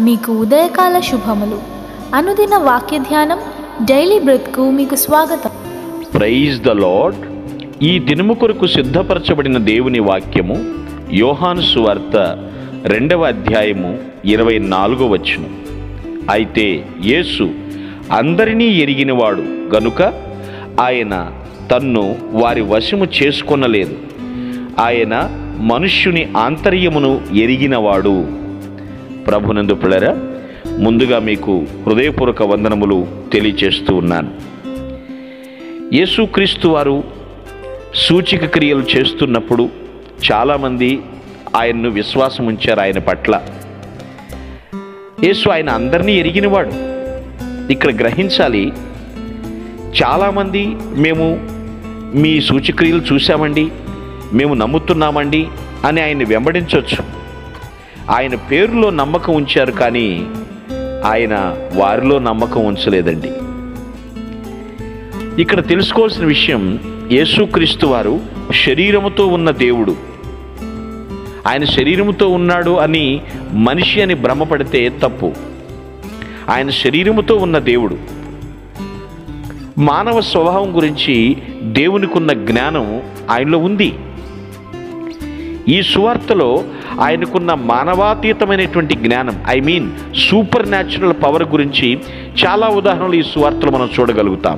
మీకు ఉదయకాల శుభములు. అనుదిన వాక్య ధ్యానం డైలీ బ్రెత్కు మీకు స్వాగతం. Praise the lord. ఈ దినము కొరకు సిద్ధపరచబడిన దేవుని వాక్యము యోహాను సువార్త 2వ అధ్యాయము 24వ వచనం. అయితే యేసు అందరినీ ఎరిగినవాడు గనుక ఆయన తన్ను వారి వశము చేసుకొనలేదు. ఆయన మనుష్యుని ఆంతర్యమును ఎరిగినవాడు. ప్రభునందు పిల్లరా, ముందుగా మీకు హృదయపూర్వక వందనములు తెలియచేస్తూ ఉన్నాను. యేసుక్రీస్తు వారు సూచక క్రియలు చేస్తున్నప్పుడు చాలామంది ఆయన్ను విశ్వాసం ఉంచారు. ఆయన పట్ల యేసు ఆయన అందరినీ ఎరిగినవాడు. ఇక్కడ గ్రహించాలి, చాలామంది మేము మీ సూచక్రియలు చూశామండి, మేము నమ్ముతున్నామండి అని ఆయన్ని వెంబడించవచ్చు. ఆయన పేరులో నమ్మకం ఉంచారు, కానీ ఆయన వారిలో నమ్మకం ఉంచలేదండి. ఇక్కడ తెలుసుకోవాల్సిన విషయం, యేసుక్రీస్తు వారు శరీరముతో ఉన్న దేవుడు. ఆయన శరీరముతో ఉన్నాడు అని మనిషి అని భ్రమపడితే తప్పు. ఆయన శరీరముతో ఉన్న దేవుడు. మానవ స్వభావం గురించి దేవునికి ఉన్న జ్ఞానం ఆయనలో ఉంది. ఈ సువార్తలో ఆయనకున్న మానవాతీతమైనటువంటి జ్ఞానం, సూపర్ న్యాచురల్ పవర్ గురించి చాలా ఉదాహరణలు ఈ సువార్తలో మనం చూడగలుగుతాం.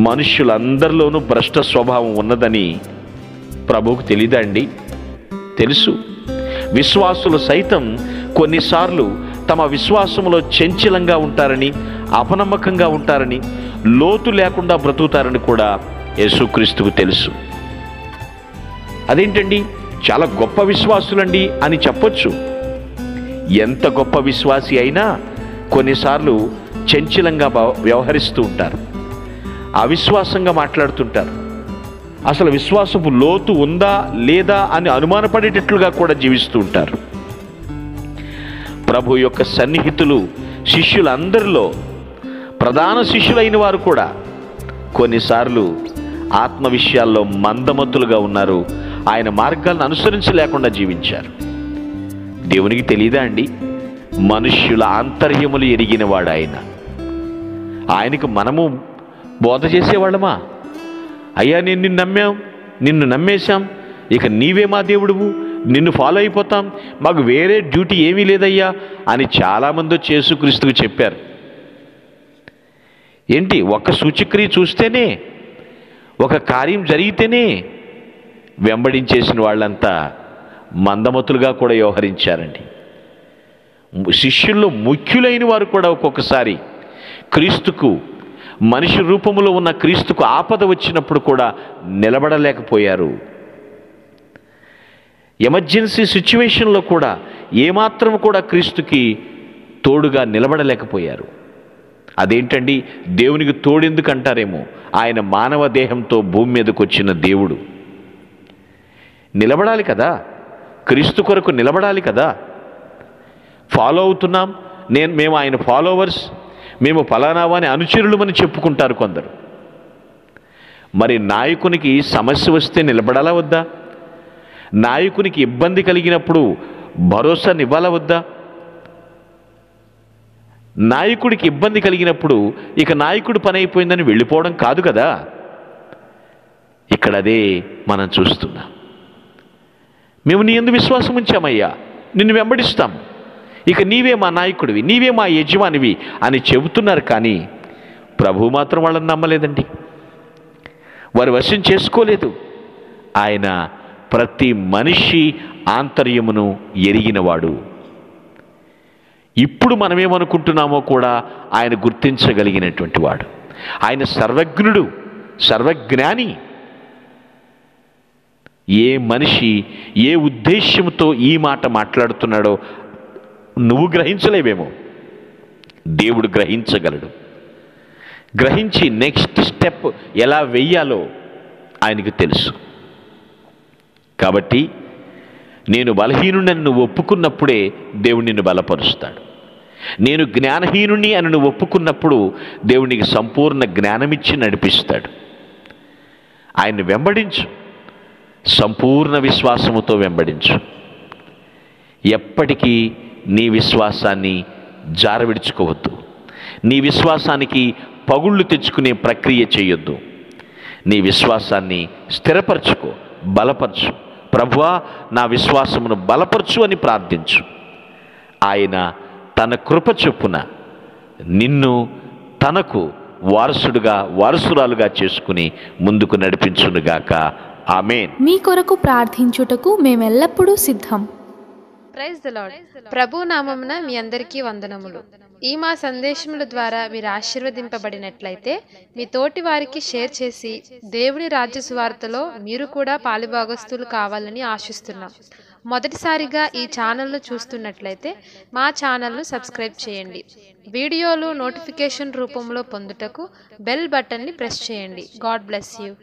మనుష్యులందరిలోనూ భ్రష్ట స్వభావం ఉన్నదని ప్రభువుకు తెలీదా అండి? తెలుసు. విశ్వాసులు సైతం కొన్నిసార్లు తమ విశ్వాసములో చంచలంగా ఉంటారని, అపనమ్మకంగా ఉంటారని, లోతు లేకుండా బ్రతుకుతారని కూడా యేసుక్రీస్తుకు తెలుసు. అదేంటండి, చాలా గొప్ప విశ్వాసులండి అని చెప్పొచ్చు. ఎంత గొప్ప విశ్వాసి అయినా కొన్నిసార్లు చంచలంగా వ్యవహరిస్తూ ఉంటారు, అవిశ్వాసంగా మాట్లాడుతుంటారు. అసలు విశ్వాసపు లోతు ఉందా లేదా అని అనుమానపడేటట్లుగా కూడా జీవిస్తూ ఉంటారు. ప్రభు యొక్క సన్నిహితులు శిష్యులందరిలో ప్రధాన శిష్యులైన వారు కూడా కొన్నిసార్లు ఆత్మ విషయాల్లో మందమతులుగా ఉన్నారు. ఆయన మార్గాలను అనుసరించలేకుండా జీవించారు. దేవునికి తెలియదా అండి? మనుష్యుల ఆంతర్యములు ఎరిగినవాడు ఆయన. ఆయనకు మనము బోధ చేసేవాళ్ళమా? అయ్యా, నేను నిన్ను నమ్మేశాం, ఇక నీవే మా దేవుడువు, నిన్ను ఫాలో అయిపోతాం, మాకు వేరే డ్యూటీ ఏమీ లేదయ్యా అని చాలామంది యేసుక్రీస్తుకు చెప్పారు. ఏంటి, ఒక్క సూచక్రియ చూస్తేనే, ఒక కార్యం జరిగితేనే వెంబడించేసిన వాళ్ళంతా మందమతులుగా కూడా వ్యవహరించారండి. శిష్యుల్లో ముఖ్యులైన వారు కూడా ఒక్కొక్కసారి క్రీస్తుకు, మనిషి రూపంలో ఉన్న క్రీస్తుకు ఆపద వచ్చినప్పుడు కూడా నిలబడలేకపోయారు. ఎమర్జెన్సీ సిచ్యువేషన్లో కూడా ఏమాత్రం కూడా క్రీస్తుకి తోడుగా నిలబడలేకపోయారు. అదేంటండి, దేవునికి తోడెందుకు అంటారేమో, ఆయన మానవ దేహంతో భూమి మీదకి వచ్చిన దేవుడు. నిలబడాలి కదా, క్రీస్తు కొరకు నిలబడాలి కదా. ఫాలో అవుతున్నాం, మేము ఆయన ఫాలోవర్స్, మేము ఫలానావాని అనుచరులమని చెప్పుకుంటారు కొందరు. మరి నాయకునికి సమస్య వస్తే నిలబడాలా వద్దా? నాయకునికి ఇబ్బంది కలిగినప్పుడు భరోసానివ్వాలా వద్దా? నాయకుడికి ఇబ్బంది కలిగినప్పుడు ఇక నాయకుడి పని అయిపోయిందని వెళ్ళిపోవడం కాదు కదా. ఇక్కడ అదే మనం చూస్తున్నాం. మేము నీ యందు విశ్వాసం ఉంచామయ్యా, నిన్ను వెంబడిస్తాం, ఇక నీవే మా నాయకుడివి, నీవే మా యజమానివి అని చెబుతున్నారు. కానీ ప్రభువు మాత్రం వాళ్ళని నమ్మలేదండి, వారి వశం చేసుకోలేదు. ఆయన ప్రతి మనిషి ఆంతర్యమును ఎరిగినవాడు. ఇప్పుడు మనమేమనుకుంటున్నామో కూడా ఆయన గుర్తించగలిగినటువంటి వాడు. ఆయన సర్వజ్ఞుడు, సర్వజ్ఞాని. ఏ మనిషి ఏ ఉద్దేశ్యంతో ఈ మాట మాట్లాడుతున్నాడో నువ్వు గ్రహించలేవేమో, దేవుడు గ్రహించగలడు. గ్రహించి నెక్స్ట్ స్టెప్ ఎలా వెయ్యాలో ఆయనకు తెలుసు. కాబట్టి నేను బలహీనుడని నువ్వు ఒప్పుకున్నప్పుడే దేవుడు నిన్ను బలపరుస్తాడు. నేను జ్ఞానహీనుని అని నువ్వు ఒప్పుకున్నప్పుడు దేవునికి సంపూర్ణ జ్ఞానమిచ్చి నడిపిస్తాడు. ఆయన్ని వెంబడించు, సంపూర్ణ విశ్వాసముతో వెంబడించు. ఎప్పటికీ నీ విశ్వాసాన్ని జారవిడుచుకోవద్దు. నీ విశ్వాసానికి పగుళ్ళు తెచ్చుకునే ప్రక్రియ చేయొద్దు. నీ విశ్వాసాన్ని స్థిరపరచుకో, బలపరచు. ప్రభువా, నా విశ్వాసమును బలపరచు అని ప్రార్థించు. ఆయన తన కృప చొప్పున నిన్ను తనకు వారసురాలుగా చేసుకుని ముందుకు నడిపించునుగాక. ఆమేన్. మీ కొరకు ప్రార్థించుటకు మేమెల్లప్పుడూ సిద్ధం. Praise the lord. ప్రభు నామమున మీ అందరికీ వందనములు. ఈ మా సందేశముల ద్వారా మీరు ఆశీర్వదింపబడినట్లయితే మీ తోటి వారికి షేర్ చేసి దేవుని రాజ్య సువార్తలో మీరు కూడా పాలుభాగస్తులు కావాలని ఆశిస్తున్నాం. మొదటిసారిగా ఈ ఛానల్ను చూస్తున్నట్లయితే మా ఛానల్ను సబ్స్క్రైబ్ చేయండి. వీడియోలు నోటిఫికేషన్ రూపంలో పొందుటకు బెల్ బటన్ని ప్రెస్ చేయండి. God bless you.